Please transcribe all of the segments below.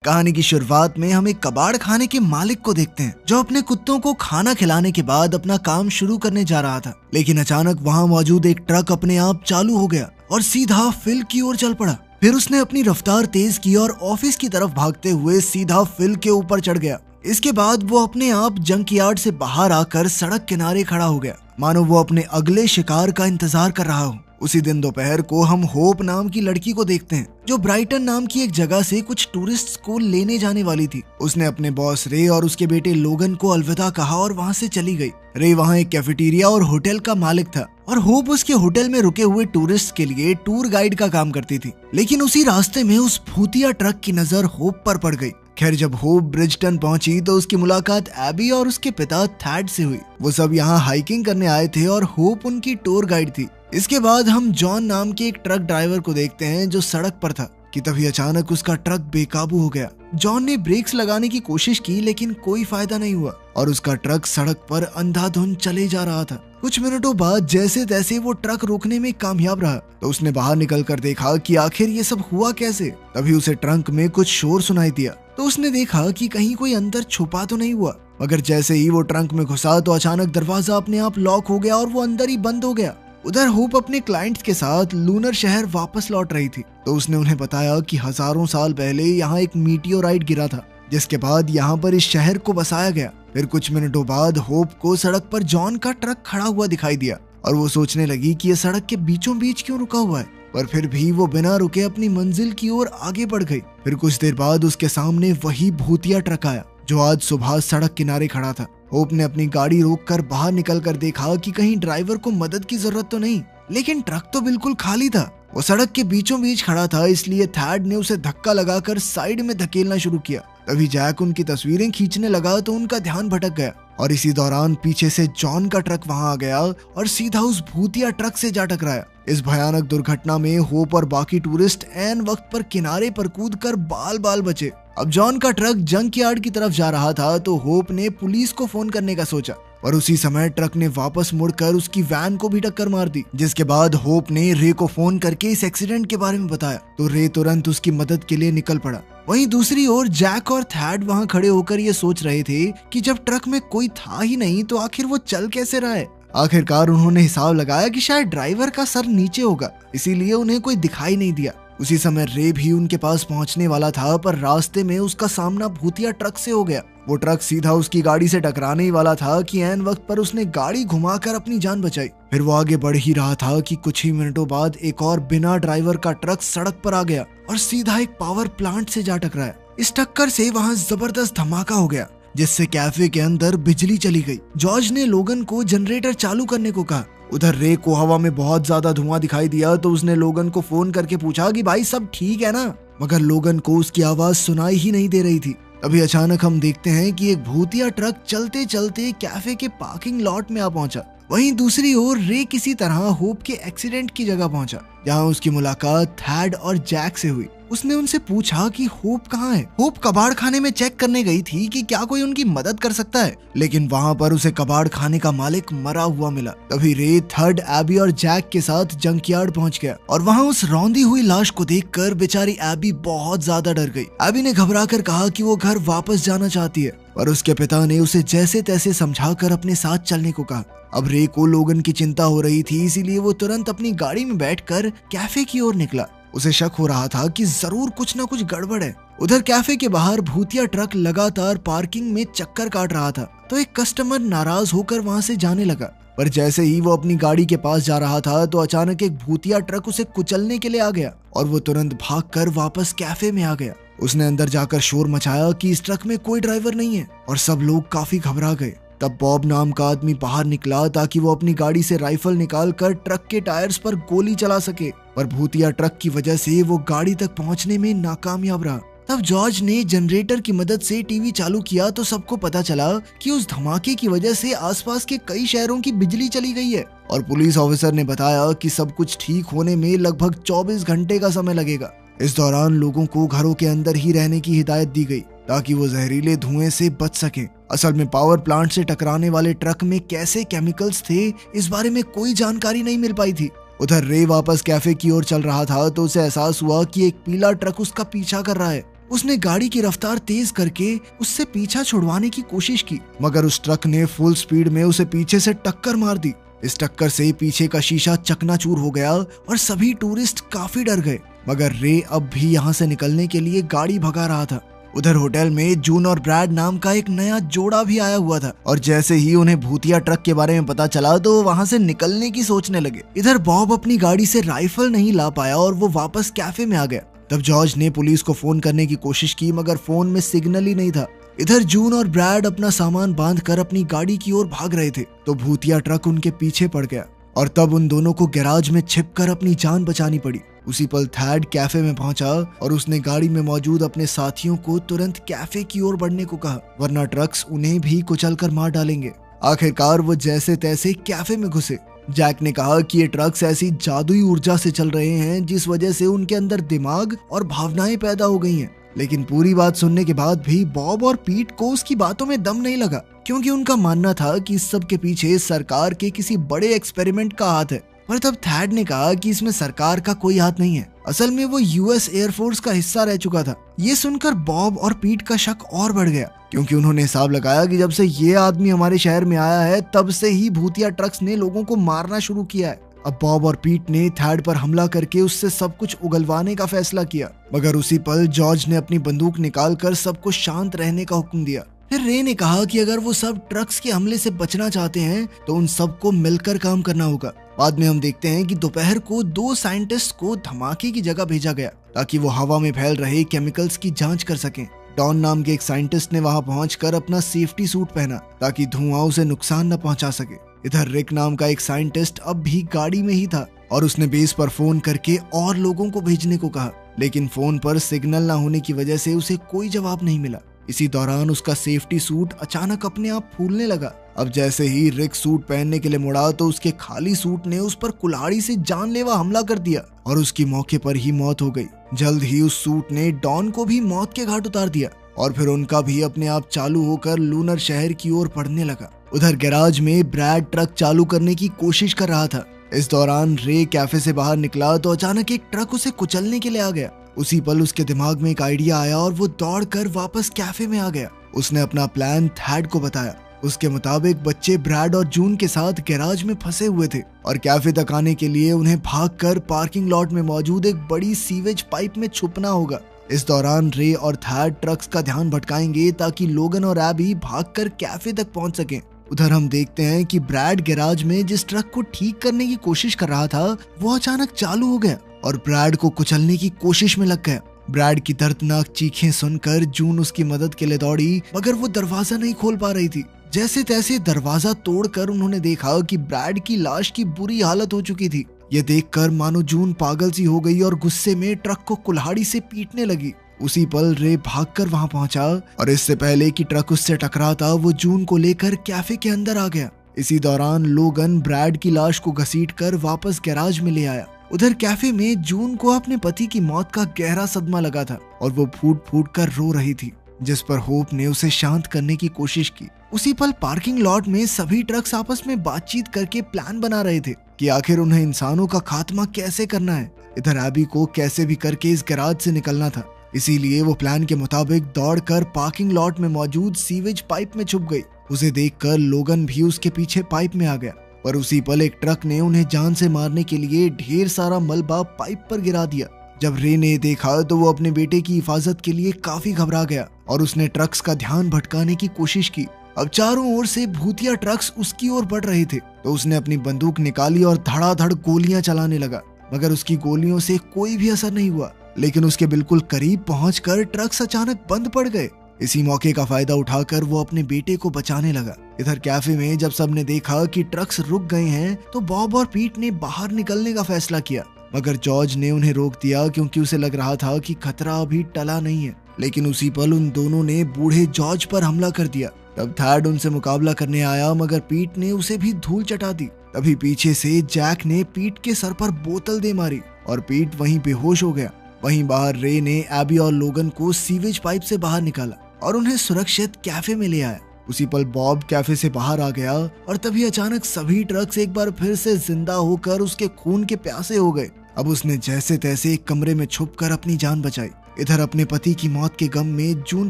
कहानी की शुरुआत में हम एक कबाड़ खाने के मालिक को देखते हैं जो अपने कुत्तों को खाना खिलाने के बाद अपना काम शुरू करने जा रहा था, लेकिन अचानक वहाँ मौजूद एक ट्रक अपने आप चालू हो गया और सीधा फिल की ओर चल पड़ा। फिर उसने अपनी रफ्तार तेज की और ऑफिस की तरफ भागते हुए सीधा फिल के ऊपर चढ़ गया। इसके बाद वो अपने आप जंक यार्ड से बाहर आकर सड़क किनारे खड़ा हो गया, मानो वो अपने अगले शिकार का इंतजार कर रहा हो। उसी दिन दोपहर को हम होप नाम की लड़की को देखते हैं जो ब्राइटन नाम की एक जगह से कुछ टूरिस्ट को लेने जाने वाली थी। उसने अपने बॉस रे और उसके बेटे लोगन को अलविदा कहा और वहाँ से चली गई। रे वहाँ एक कैफेटेरिया और होटल का मालिक था और होप उसके होटल में रुके हुए टूरिस्ट के लिए टूर गाइड का काम करती थी। लेकिन उसी रास्ते में उस भूतिया ट्रक की नजर होप पर पड़ गई। खैर, जब होप ब्रिजटन पहुंची तो उसकी मुलाकात एबी और उसके पिता थैड से हुई। वो सब यहाँ हाइकिंग करने आए थे और होप उनकी टूर गाइड थी। इसके बाद हम जॉन नाम के एक ट्रक ड्राइवर को देखते हैं जो सड़क पर था कि तभी अचानक उसका ट्रक बेकाबू हो गया। जॉन ने ब्रेक्स लगाने की कोशिश की लेकिन कोई फायदा नहीं हुआ और उसका ट्रक सड़क पर अंधाधुंध चले जा रहा था। कुछ मिनटों बाद जैसे तैसे वो ट्रक रोकने में कामयाब रहा तो उसने बाहर निकलकर देखा कि आखिर ये सब हुआ कैसे। तभी उसे ट्रंक में कुछ शोर सुनाई दिया तो उसने देखा कि कहीं कोई अंदर छुपा तो नहीं हुआ, मगर जैसे ही वो ट्रंक में घुसा तो अचानक दरवाजा अपने आप लॉक हो गया और वो अंदर ही बंद हो गया। उधर होप अपने क्लाइंट्स के साथ लूनर शहर वापस लौट रही थी तो उसने उन्हें बताया कि हजारों साल पहले यहाँ एक मीटियोराइट गिरा था जिसके बाद यहाँ पर इस शहर को बसाया गया। फिर कुछ मिनटों बाद होप को सड़क पर जॉन का ट्रक खड़ा हुआ दिखाई दिया और वो सोचने लगी कि ये सड़क के बीचों बीच क्यों रुका हुआ है, पर फिर भी वो बिना रुके अपनी मंजिल की ओर आगे बढ़ गई। फिर कुछ देर बाद उसके सामने वही भूतिया ट्रक आया जो आज सुबह सड़क किनारे खड़ा था। होप ने अपनी गाड़ी रोककर बाहर निकलकर देखा कि कहीं ड्राइवर को मदद की जरूरत तो नहीं, लेकिन ट्रक तो बिल्कुल खाली था। वो सड़क के बीचों बीच खड़ा था, इसलिए थैड ने उसे धक्का लगाकर साइड में धकेलना शुरू किया। तभी जैक उनकी तस्वीरें खींचने लगा तो उनका ध्यान भटक गया और इसी दौरान पीछे से जॉन का ट्रक वहां आ गया और सीधा उस भूतिया ट्रक से जा टकराया। इस भयानक दुर्घटना में होप और बाकी टूरिस्ट ऐन वक्त पर किनारे पर कूदकर बाल बाल बचे। अब जॉन का ट्रक जंक यार्ड की तरफ जा रहा था तो होप ने पुलिस को फोन करने का सोचा और उसी समय ट्रक ने वापस मुड़कर उसकी वैन को भी टक्कर मार दी। जिसके बाद होप ने रे को फोन करके इस एक्सीडेंट के बारे में बताया तो रे तुरंत उसकी मदद के लिए निकल पड़ा। वहीं दूसरी ओर जैक और थैड वहां खड़े होकर ये सोच रहे थे कि जब ट्रक में कोई था ही नहीं तो आखिर वो चल कैसे रहा है। आखिरकार उन्होंने हिसाब लगाया कि शायद ड्राइवर का सर नीचे होगा, इसीलिए उन्हें कोई दिखाई नहीं दिया। उसी समय रे भी उनके पास पहुंचने वाला था पर रास्ते में उसका सामना भूतिया ट्रक से हो गया। वो ट्रक सीधा उसकी गाड़ी से टकराने ही वाला था कि ऐन वक्त पर उसने गाड़ी घुमाकर अपनी जान बचाई। फिर वो आगे बढ़ ही रहा था कि कुछ ही मिनटों बाद एक और बिना ड्राइवर का ट्रक सड़क पर आ गया और सीधा एक पावर प्लांट से जा टकराया। इस टक्कर से वहाँ जबरदस्त धमाका हो गया जिससे कैफे के अंदर बिजली चली गई। जॉर्ज ने लोगन को जनरेटर चालू करने को कहा। उधर रे को हवा में बहुत ज्यादा धुआं दिखाई दिया तो उसने लोगन को फोन करके पूछा कि भाई सब ठीक है ना, मगर लोगन को उसकी आवाज सुनाई ही नहीं दे रही थी। अभी अचानक हम देखते हैं कि एक भूतिया ट्रक चलते चलते कैफे के पार्किंग लॉट में आ पहुंचा। वहीं दूसरी ओर रे किसी तरह होप के एक्सीडेंट की जगह पहुंचा जहां उसकी मुलाकात थैड और जैक से हुई। उसने उनसे पूछा कि होप कहाँ है। होप कबाड़ खाने में चेक करने गई थी कि क्या कोई उनकी मदद कर सकता है, लेकिन वहाँ पर उसे कबाड़ खाने का मालिक मरा हुआ मिला। तभी रे थर्ड एबी और जैक के साथ जंकयार्ड पहुँच गया और वहाँ उस रौंदी हुई लाश को देखकर बेचारी एबी बहुत ज्यादा डर गई। एबी ने घबराकर कहा कि वो घर वापस जाना चाहती है पर उसके पिता ने उसे जैसे तैसे समझाकर अपने साथ चलने को कहा। अब रे को लोगन की चिंता हो रही थी, इसीलिए वो तुरंत अपनी गाड़ी में बैठकर कैफे की ओर निकला। उसे शक हो रहा था कि जरूर कुछ न कुछ गड़बड़ है। उधर कैफे के बाहर भूतिया ट्रक लगातार पार्किंग में चक्कर काट रहा था तो एक कस्टमर नाराज होकर वहां से जाने लगा, पर जैसे ही वो अपनी गाड़ी के पास जा रहा था तो अचानक एक भूतिया ट्रक उसे कुचलने के लिए आ गया और वो तुरंत भागकर वापस कैफे में आ गया। उसने अंदर जाकर शोर मचाया कि इस ट्रक में कोई ड्राइवर नहीं है और सब लोग काफी घबरा गए। तब बॉब नाम का आदमी बाहर निकला ताकि वो अपनी गाड़ी से राइफल निकालकर ट्रक के टायर्स पर गोली चला सके, पर भूतिया ट्रक की वजह से वो गाड़ी तक पहुंचने में नाकामयाब रहा। तब जॉर्ज ने जनरेटर की मदद से टीवी चालू किया तो सबको पता चला कि उस धमाके की वजह से आसपास के कई शहरों की बिजली चली गई है और पुलिस ऑफिसर ने बताया कि सब कुछ ठीक होने में लगभग 24 घंटे का समय लगेगा। इस दौरान लोगों को घरों के अंदर ही रहने की हिदायत दी गई ताकि वो जहरीले धुएं से बच सकें। असल में पावर प्लांट से टकराने वाले ट्रक में कैसे केमिकल्स थे इस बारे में कोई जानकारी नहीं मिल पाई थी। उधर रे वापस कैफे की ओर चल रहा था तो उसे एहसास हुआ कि एक पीला ट्रक उसका पीछा कर रहा है। उसने गाड़ी की रफ्तार तेज करके उससे पीछा छुड़वाने की कोशिश की, मगर उस ट्रक ने फुल स्पीड में उसे पीछे से टक्कर मार दी। इस टक्कर से पीछे का शीशा चकनाचूर हो गया और सभी टूरिस्ट काफी डर गए, मगर रे अब भी यहाँ से निकलने के लिए गाड़ी भगा रहा था। उधर होटल में जून और ब्रैड नाम का एक नया जोड़ा भी आया हुआ था, और जैसे ही उन्हें भूतिया ट्रक के बारे में पता चला तो वो वहाँ से निकलने की सोचने लगे। इधर बॉब अपनी गाड़ी से राइफल नहीं ला पाया और वो वापस कैफे में आ गया। तब जॉर्ज ने पुलिस को फोन करने की कोशिश की, मगर फोन में सिग्नल ही नहीं था। इधर जून और ब्रैड अपना सामान बांधकर अपनी गाड़ी की ओर भाग रहे थे तो भूतिया ट्रक उनके पीछे पड़ गया, और तब उन दोनों को गैराज में छिपकर अपनी जान बचानी पड़ी। उसी पल थैड कैफे में पहुंचा और उसने गाड़ी में मौजूद अपने साथियों को तुरंत कैफे की ओर बढ़ने को कहा, वरना ट्रक्स उन्हें भी कुचलकर मार डालेंगे। आखिरकार वो जैसे तैसे कैफे में घुसे। जैक ने कहा कि ये ट्रक्स ऐसी जादुई ऊर्जा से चल रहे हैं जिस वजह से उनके अंदर दिमाग और भावनाएं पैदा हो गई हैं। लेकिन पूरी बात सुनने के बाद भी बॉब और पीट को उसकी बातों में दम नहीं लगा, क्योंकि उनका मानना था कि इस सब के पीछे सरकार के किसी बड़े एक्सपेरिमेंट का हाथ है। पर तब थैड ने कहा कि इसमें सरकार का कोई हाथ नहीं है, असल में वो यूएस एयरफोर्स का हिस्सा रह चुका था। ये सुनकर बॉब और पीट का शक और बढ़ गया, क्योंकि उन्होंने हिसाब लगाया कि जब से ये आदमी हमारे शहर में आया है तब से ही भूतिया ट्रक्स ने लोगों को मारना शुरू किया है। अब बॉब और पीट ने थैड पर हमला करके उससे सब कुछ उगलवाने का फैसला किया, मगर उसी पल जॉर्ज ने अपनी बंदूक निकालकर सबको शांत रहने का हुक्म दिया। फिर रे ने कहा कि अगर वो सब ट्रक्स के हमले से बचना चाहते हैं तो उन सबको मिलकर काम करना होगा। बाद में हम देखते हैं कि दोपहर को 2 साइंटिस्ट को धमाके की जगह भेजा गया ताकि वो हवा में फैल रहे केमिकल्स की जांच कर सकें। डॉन नाम के एक साइंटिस्ट ने वहां पहुंचकर अपना सेफ्टी सूट पहना ताकि धुआं उसे नुकसान न पहुंचा सके। इधर रिक नाम का एक साइंटिस्ट अब भी गाड़ी में ही था और उसने बेस पर फोन करके और लोगों को भेजने को कहा, लेकिन फोन पर सिग्नल न होने की वजह से उसे कोई जवाब नहीं मिला। इसी दौरान उसका सेफ्टी सूट अचानक अपने आप फूलने लगा। अब जैसे ही रिक सूट पहनने के लिए मुड़ा तो उसके खाली सूट ने उस पर कुल्हाड़ी से जानलेवा हमला कर दिया और उसकी मौके पर ही मौत हो गई। जल्द ही उस सूट ने डॉन को भी मौत के घाट उतार दिया और फिर उनका भी अपने आप चालू होकर लूनर शहर की ओर बढ़ने लगा। उधर गैराज में ब्रैड ट्रक चालू करने की कोशिश कर रहा था। इस दौरान रे कैफे से बाहर निकला तो अचानक एक ट्रक उसे कुचलने के लिए आ गया। उसी पल उसके दिमाग में एक आइडिया आया और वो दौड़कर वापस कैफे में आ गया। उसने अपना प्लान थैड को बताया। उसके मुताबिक बच्चे ब्रैड और जून के साथ गैराज में फंसे हुए थे और कैफे तक आने के लिए उन्हें भागकर पार्किंग लॉट में मौजूद एक बड़ी सीवेज पाइप में छुपना होगा। इस दौरान रे और थैड ट्रक्स का ध्यान भटकाएंगे ताकि लोगन और एबी भागकर कैफे तक पहुंच सकें। उधर हम देखते हैं कि ब्रैड गैराज में जिस ट्रक को ठीक करने की कोशिश कर रहा था वो अचानक चालू हो गया और ब्रैड को कुचलने की कोशिश में लग गया। ब्रैड की दर्दनाक चीखें सुनकर जून उसकी मदद के लिए दौड़ी, मगर वो दरवाजा नहीं खोल पा रही थी। जैसे तैसे दरवाजा तोड़कर उन्होंने देखा कि ब्रैड की लाश की बुरी हालत हो चुकी थी। ये देखकर मानो जून पागल सी हो गई और गुस्से में ट्रक को कुल्हाड़ी से पीटने लगी। उसी पल रे भागकर वहां पहुंचा और इससे पहले कि ट्रक उससे टकराता वो जून को लेकर कैफे के अंदर आ गया। इसी दौरान लोगन ब्रैड की लाश को घसीटकर वापस गैराज में ले आया। उधर कैफे में जून को अपने पति की मौत का गहरा सदमा लगा था और वो फूट फूट कर रो रही थी, जिस पर होप ने उसे शांत करने की कोशिश की। उसी पल पार्किंग लॉट में सभी ट्रक्स आपस में बातचीत करके प्लान बना रहे थे कि आखिर उन्हें इंसानों का खात्मा कैसे करना है। इधर एबी को कैसे भी करके इस गैराज से निकलना था, इसीलिए वो प्लान के मुताबिक दौड़कर पार्किंग लॉट में मौजूद सीवेज पाइप में छुप गई। उसे देखकर लोगन भी उसके पीछे पाइप में आ गया, पर उसी पल एक ट्रक ने उन्हें जान से मारने के लिए ढेर सारा मलबा पाइप पर गिरा दिया। जब रे ने देखा तो वो अपने बेटे की हिफाजत के लिए काफी घबरा गया और उसने ट्रक्स का ध्यान भटकाने की कोशिश की। अब चारों ओर से भूतिया ट्रक्स उसकी ओर बढ़ रहे थे तो उसने अपनी बंदूक निकाली और धड़ाधड़ गोलियां चलाने लगा, मगर उसकी गोलियों से कोई भी असर नहीं हुआ। लेकिन उसके बिल्कुल करीब पहुंचकर ट्रक्स अचानक बंद पड़ गए। इसी मौके का फायदा उठाकर वो अपने बेटे को बचाने लगा। इधर कैफे में जब सबने देखा कि ट्रक्स रुक गए हैं तो बॉब और पीट ने बाहर निकलने का फैसला किया, मगर जॉर्ज ने उन्हें रोक दिया क्योंकि उसे लग रहा था कि खतरा अभी टला नहीं है। लेकिन उसी पल उन दोनों ने बूढ़े जॉर्ज पर हमला कर दिया। तब थैड उनसे मुकाबला करने आया, मगर पीट ने उसे भी धूल चटा दी। तभी पीछे से जैक ने पीट के सर पर बोतल दे मारी और पीट वहीं बेहोश हो गया। वहीं बाहर रे ने एबी और लोगन को सीवेज पाइप से बाहर निकाला और उन्हें सुरक्षित कैफे में ले आया। उसी पल बॉब कैफे से बाहर आ गया और तभी अचानक सभी ट्रक्स एक बार फिर से जिंदा होकर उसके खून के प्यासे हो गए। अब उसने जैसे तैसे एक कमरे में छुपकर अपनी जान बचाई, इधर अपने पति की मौत के गम में जून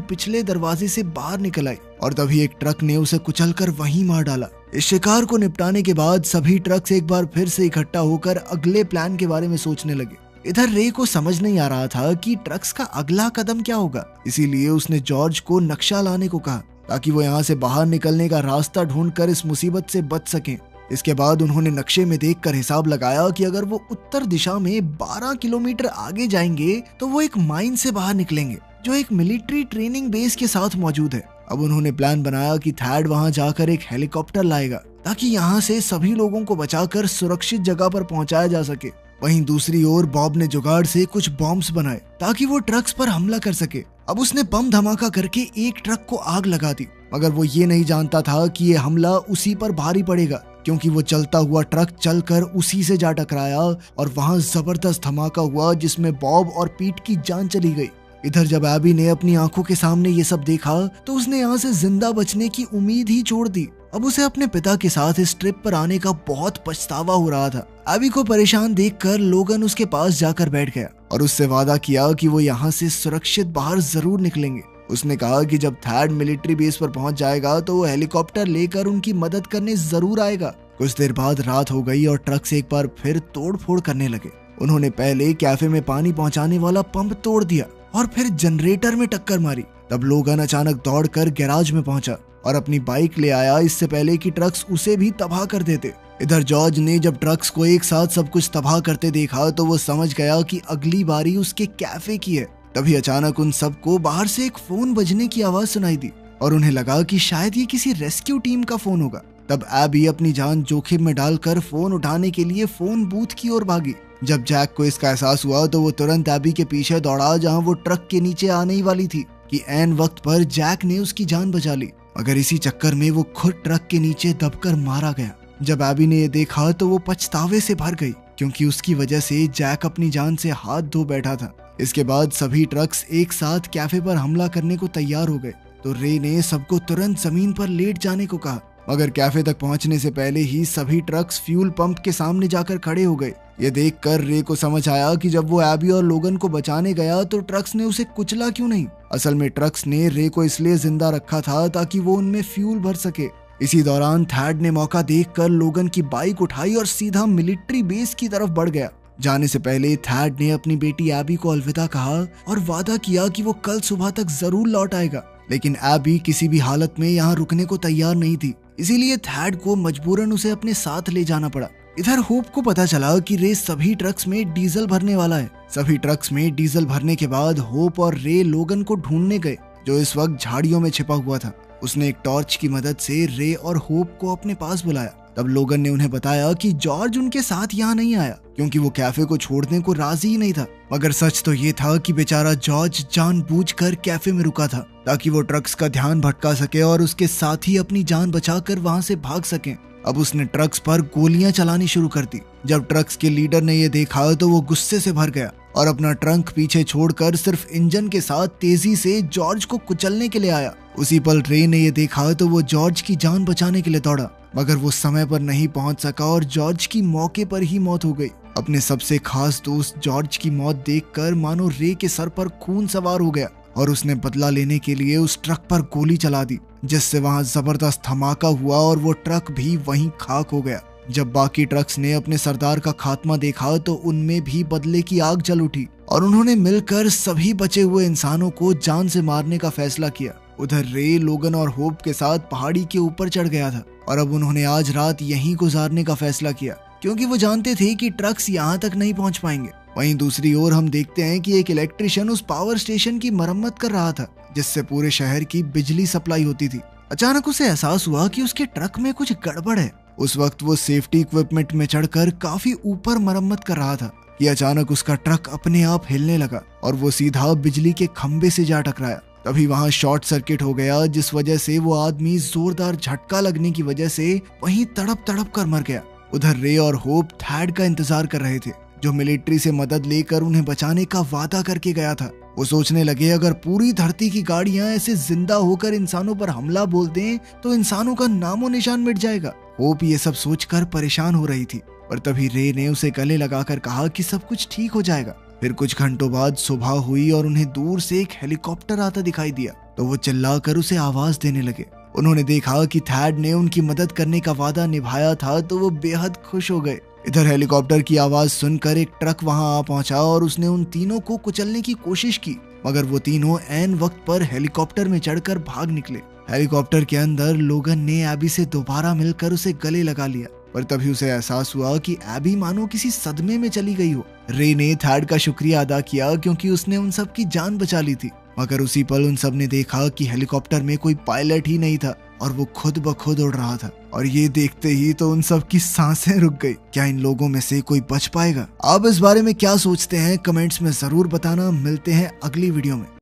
पिछले दरवाजे से बाहर निकल आई और तभी एक ट्रक ने उसे कुचलकर वहीं मार डाला। इस शिकार को निपटाने के बाद सभी ट्रक्स एक बार फिर से इकट्ठा होकर अगले प्लान के बारे में सोचने लगे। इधर रे को समझ नहीं आ रहा था कि ट्रक्स का अगला कदम क्या होगा, इसीलिए उसने जॉर्ज को नक्शा लाने को कहा ताकि वो यहाँ से बाहर निकलने का रास्ता ढूंढकर इस मुसीबत से बच सकें। इसके बाद उन्होंने नक्शे में देखकर हिसाब लगाया कि अगर वो उत्तर दिशा में 12 किलोमीटर आगे जाएंगे तो वो एक माइन से बाहर निकलेंगे जो एक मिलिट्री ट्रेनिंग बेस के साथ मौजूद है। अब उन्होंने प्लान बनाया कि थैड वहां जाकर एक हेलीकॉप्टर लाएगा ताकि यहाँ से सभी लोगों को बचाकर सुरक्षित जगह पर पहुंचाया जा सके। वहीं दूसरी ओर बॉब ने जुगाड़ से कुछ बॉम्ब्स बनाए ताकि वो ट्रक्स पर हमला कर सके। अब उसने बम धमाका करके एक ट्रक को आग लगा दी, मगर वो ये नहीं जानता था कि ये हमला उसी पर भारी पड़ेगा, क्योंकि वो चलता हुआ ट्रक चलकर उसी से जा टकराया और वहां जबरदस्त धमाका हुआ जिसमें बॉब और पीट की जान चली गई। इधर जब एबी ने अपनी आंखों के सामने ये सब देखा तो उसने यहाँ से जिंदा बचने की उम्मीद ही छोड़ दी। अब उसे अपने पिता के साथ इस ट्रिप पर आने का बहुत पछतावा हो रहा था। एबी को परेशान देखकर लोगन उसके पास जाकर बैठ गया और उससे वादा किया कि वो यहाँ से सुरक्षित बाहर जरूर निकलेंगे। उसने कहा कि जब थैड मिलिट्री बेस पर पहुंच जाएगा तो वो हेलीकॉप्टर लेकर उनकी मदद करने जरूर आएगा। कुछ देर बाद रात हो गई और ट्रक्स एक बार फिर तोड़फोड़ करने लगे। उन्होंने पहले कैफे में पानी पहुंचाने वाला पंप तोड़ दिया और फिर जनरेटर में टक्कर मारी। तब लोगन अचानक दौड़कर गैराज में पहुंचा और अपनी बाइक ले आया इससे पहले कि ट्रक्स उसे भी तबाह कर देते। इधर जॉर्ज ने जब ट्रक्स को एक साथ सब कुछ तबाह करते देखा तो वो समझ गया कि अगली बारी उसके कैफे की है। तभी अचानक उन सबको बाहर से एक फोन बजने की आवाज सुनाई दी और उन्हें लगा कि शायद ये किसी रेस्क्यू टीम का फोन होगा। तब एबी अपनी जान जोखिम में डालकर फोन उठाने के लिए फोन बूथ की ओर भागी। जब जैक को इसका एहसास हुआ तो वो तुरंत एबी के पीछे दौड़ा जहां वो ट्रक के नीचे आने ही वाली थी कि ऐन वक्त पर जैक ने उसकी जान बचा ली, मगर इसी चक्कर में वो खुद ट्रक के नीचे दबकर मारा गया। जब एबी ने ये देखा तो वो पछतावे से भर गई, क्योंकि उसकी वजह से जैक अपनी जान से हाथ धो बैठा था। इसके बाद सभी ट्रक्स एक साथ कैफे पर हमला करने को तैयार हो गए तो रे ने सबको तुरंत जमीन पर लेट जाने को कहा, मगर कैफे तक पहुंचने से पहले ही सभी ट्रक्स फ्यूल पंप के सामने जाकर खड़े हो गए। ये देखकर रे को समझ आया कि जब वो एबी और लोगन को बचाने गया तो ट्रक्स ने उसे कुचला क्यों नहीं। असल में ट्रक्स ने रे को इसलिए जिंदा रखा था ताकि वो उनमें फ्यूल भर सके। इसी दौरान थैड ने मौका देखकर लोगन की बाइक उठाई और सीधा मिलिट्री बेस की तरफ बढ़ गया। जाने से पहले थैड ने अपनी बेटी एबी को अलविदा कहा और वादा किया कि वो कल सुबह तक जरूर लौट आएगा, लेकिन एबी किसी भी हालत में यहाँ रुकने को तैयार नहीं थी, इसीलिए थैड को मजबूरन उसे अपने साथ ले जाना पड़ा। इधर होप को पता चला कि रे सभी ट्रक्स में डीजल भरने वाला है। सभी ट्रक्स में डीजल भरने के बाद होप और रे लोगन को ढूंढने गए जो इस वक्त झाड़ियों में छिपा हुआ था। उसने एक टॉर्च की मदद से रे और होप को अपने पास बुलाया। तब लोगन ने उन्हें बताया कि जॉर्ज उनके साथ यहाँ नहीं आया क्योंकि वो कैफे को छोड़ने को राजी ही नहीं था, मगर सच तो ये था कि बेचारा जॉर्ज जानबूझकर कैफे में रुका था ताकि वो ट्रक्स का ध्यान भटका सके और उसके साथ ही अपनी जान बचाकर वहां से भाग सके। अब उसने ट्रक्स पर गोलियां चलानी शुरू कर दी। जब ट्रक्स के लीडर ने ये देखा तो वो गुस्से से भर गया और अपना ट्रंक पीछे छोड़कर सिर्फ इंजन के साथ तेजी से जॉर्ज को कुचलने के लिए आया। उसी पल रे ने ये देखा तो वो जॉर्ज की जान बचाने के लिए दौड़ा, मगर वो समय पर नहीं पहुंच सका और जॉर्ज की मौके पर ही मौत हो गई। अपने सबसे खास दोस्त जॉर्ज की मौत देखकर मानो रे के सर पर खून सवार हो गया और उसने बदला लेने के लिए उस ट्रक पर गोली चला दी, जिससे वहां जबरदस्त धमाका हुआ और वो ट्रक भी वहीं खाक हो गया। जब बाकी ट्रक्स ने अपने सरदार का खात्मा देखा तो उनमें भी बदले की आग जल उठी और उन्होंने मिलकर सभी बचे हुए इंसानों को जान से मारने का फैसला किया। उधर रे लोगन और होप के साथ पहाड़ी के ऊपर चढ़ गया था और अब उन्होंने आज रात यहीं गुजारने का फैसला किया क्योंकि वो जानते थे कि ट्रक्स यहाँ तक नहीं पहुँच पाएंगे। वहीं दूसरी ओर हम देखते हैं कि एक इलेक्ट्रिशियन उस पावर स्टेशन की मरम्मत कर रहा था जिससे पूरे शहर की बिजली सप्लाई होती थी। अचानक उसे एहसास हुआ कि उसके ट्रक में कुछ गड़बड़ है। उस वक्त वो सेफ्टी इक्विपमेंट में चढ़कर काफी ऊपर मरम्मत कर रहा था कि अचानक उसका ट्रक अपने आप हिलने लगा और वो सीधा बिजली के खंबे से जा टकराया। तभी वहां शॉर्ट सर्किट हो गया, जिस वजह से वो आदमी जोरदार झटका लगने की वजह से वहीं तड़प तड़प कर मर गया। उधर रे और होप थैड का इंतजार कर रहे थे जो मिलिट्री से मदद लेकर उन्हें बचाने का वादा करके गया था। वो सोचने लगे अगर पूरी धरती की गाड़ियां ऐसे जिंदा होकर इंसानों पर हमला बोल दें तो इंसानों का नामो निशान मिट जाएगा। होप ये सब सोचकर परेशान हो रही थी और तभी रे ने उसे गले लगाकर कहा कि सब कुछ ठीक हो जाएगा। फिर कुछ घंटों बाद सुबह हुई और उन्हें दूर से एक हेलीकॉप्टर आता दिखाई दिया, तो वो चिल्लाकर उसे आवाज देने लगे। उन्होंने देखा कि थैड ने उनकी मदद करने का वादा निभाया था, तो वो बेहद खुश हो गए। इधर हेलीकॉप्टर की आवाज सुनकर एक ट्रक वहां आ पहुंचा और उसने उन तीनों को कुचलने की कोशिश की, मगर वो तीनों ऐन वक्त पर हेलीकॉप्टर में चढ़कर भाग निकले। हेलीकॉप्टर के अंदर लोगन ने एबी से दोबारा मिलकर उसे गले लगा लिया, पर तभी उसे एहसास हुआ कि एबी मानो किसी सदमे में चली गई हो। रे ने थैड का शुक्रिया अदा किया क्योंकि उसने उन सब की जान बचा ली थी, मगर उसी पल उन सब ने देखा कि हेलीकॉप्टर में कोई पायलट ही नहीं था और वो खुद ब खुद उड़ रहा था। और ये देखते ही तो उन सब की सांसें रुक गई। क्या इन लोगों में से कोई बच पाएगा? आप इस बारे में क्या सोचते हैं कमेंट्स में जरूर बताना। मिलते हैं अगली वीडियो में।